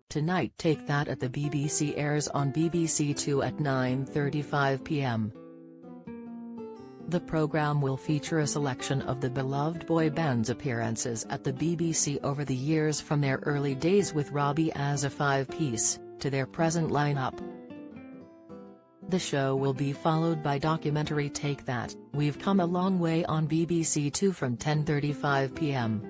Tonight Take That at the BBC airs on BBC Two at 9:35 p.m. The programme will feature a selection of the beloved boy band's appearances at the BBC over the years, from their early days with Robbie as a five-piece, to their present lineup. The show will be followed by documentary Take That, We've Come a Long Way on BBC Two from 10:35 p.m.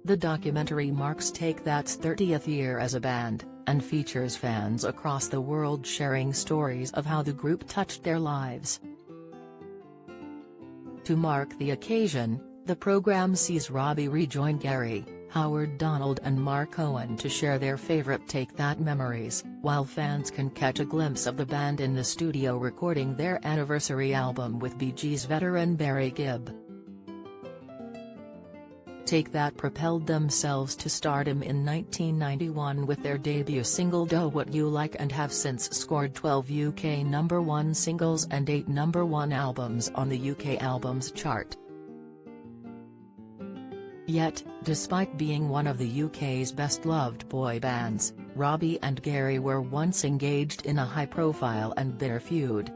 The documentary marks Take That's 30th year as a band, and features fans across the world sharing stories of how the group touched their lives. To mark the occasion, the programme sees Robbie rejoin Gary, Howard Donald and Mark Owen to share their favourite Take That memories, while fans can catch a glimpse of the band in the studio recording their anniversary album with Bee Gees veteran Barry Gibb. Take That propelled themselves to stardom in 1991 with their debut single Do What You Like, and have since scored 12 UK #1 singles and 8 #1 albums on the UK Albums Chart. Yet, despite being one of the UK's best-loved boy bands, Robbie and Gary were once engaged in a high-profile and bitter feud.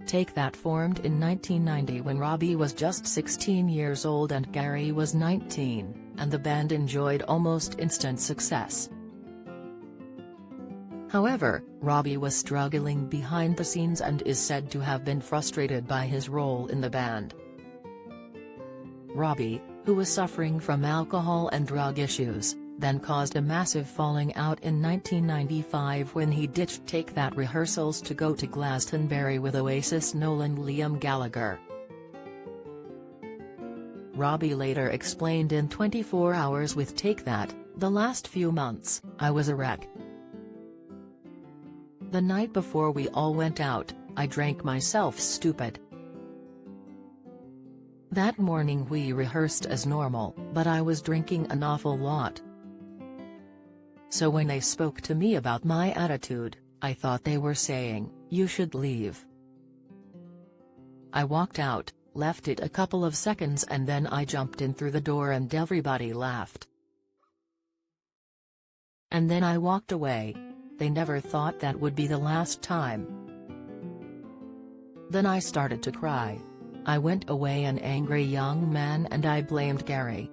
Take That formed in 1990 when Robbie was just 16 years old and Gary was 19, and the band enjoyed almost instant success. However, Robbie was struggling behind the scenes and is said to have been frustrated by his role in the band. Robbie, who was suffering from alcohol and drug issues, then caused a massive falling out in 1995 when he ditched Take That rehearsals to go to Glastonbury with Oasis Nolan Liam Gallagher. Robbie later explained in 24 Hours with Take That, "The last few months, I was a wreck. The night before we all went out, I drank myself stupid. That morning we rehearsed as normal, but I was drinking an awful lot. So when they spoke to me about my attitude, I thought they were saying, 'You should leave.' I walked out, left it a couple of seconds, and then I jumped in through the door and everybody laughed. And then I walked away. They never thought that would be the last time. Then I started to cry. I went away an angry young man and I blamed Gary.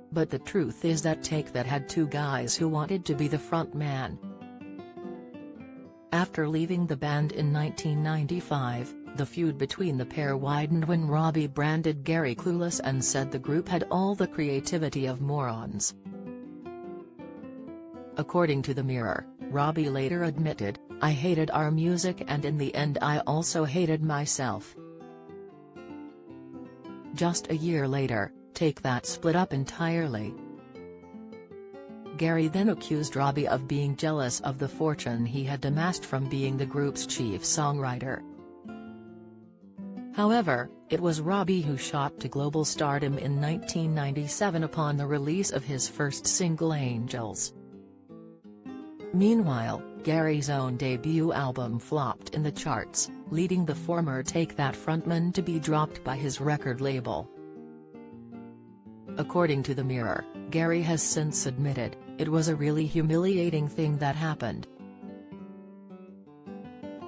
But the truth is that Take That had two guys who wanted to be the front man." After leaving the band in 1995, the feud between the pair widened when Robbie branded Gary clueless and said the group had all the creativity of morons. According to the Mirror, Robbie later admitted, "I hated our music and in the end I also hated myself." Just a year later, Take That split up entirely. Gary then accused Robbie of being jealous of the fortune he had amassed from being the group's chief songwriter. However, it was Robbie who shot to global stardom in 1997 upon the release of his first single Angels. Meanwhile, Gary's own debut album flopped in the charts, leading the former Take That frontman to be dropped by his record label. According to the Mirror, Gary has since admitted, "It was a really humiliating thing that happened.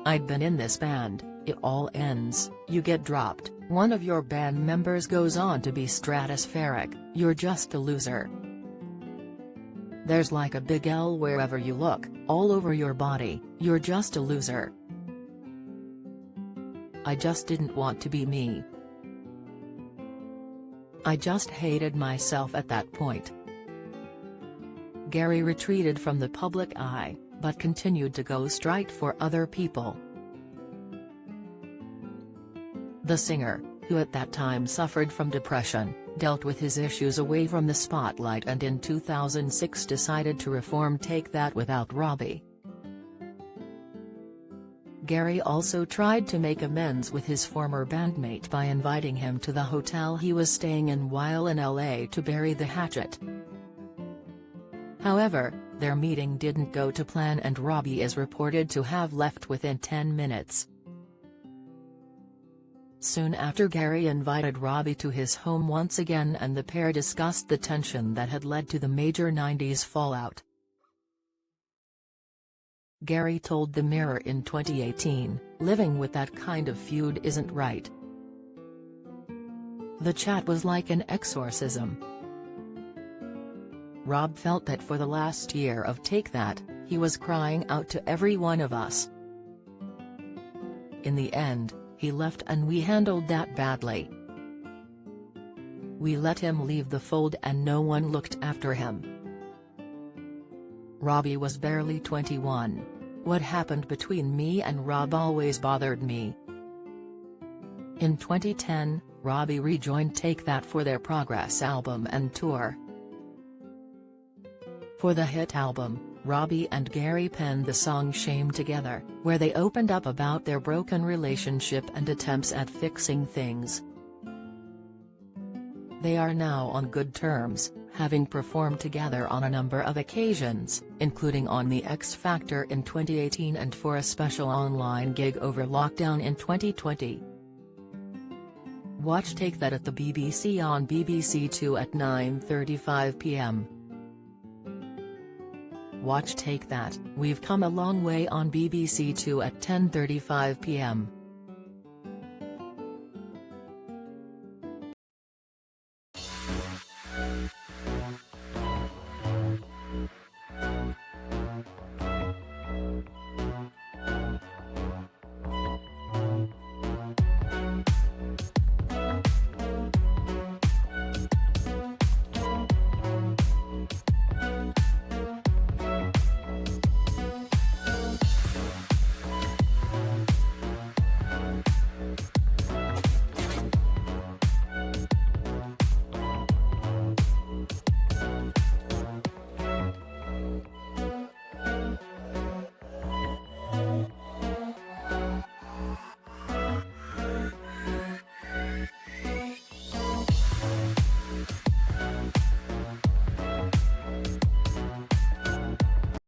I'd been in this band, it all ends, you get dropped, one of your band members goes on to be stratospheric, you're just a loser. There's like a big L wherever you look, all over your body, you're just a loser. I just didn't want to be me. I just hated myself at that point." Gary retreated from the public eye, but continued to ghostwrite for other people. The singer, who at that time suffered from depression, dealt with his issues away from the spotlight and in 2006 decided to reform Take That without Robbie. Gary also tried to make amends with his former bandmate by inviting him to the hotel he was staying in while in LA to bury the hatchet. However, their meeting didn't go to plan and Robbie is reported to have left within 10 minutes. Soon after, Gary invited Robbie to his home once again, and the pair discussed the tension that had led to the major 90s fallout. Gary told The Mirror in 2018, "Living with that kind of feud isn't right. The chat was like an exorcism." Rob felt that for the last year of Take That, he was crying out to every one of us. In the end, he left and we handled that badly. We let him leave the fold and no one looked after him. Robbie was barely 21. What happened between me and Rob always bothered me. In 2010, Robbie rejoined Take That for their Progress album and tour. For the hit album, Robbie and Gary penned the song Shame together, where they opened up about their broken relationship and attempts at fixing things. They are now on good terms, having performed together on a number of occasions, including on The X Factor in 2018 and for a special online gig over lockdown in 2020. Watch Take That at the BBC on BBC Two at 9:35 p.m. Watch Take That, We've Come a Long Way on BBC Two at 10:35 p.m.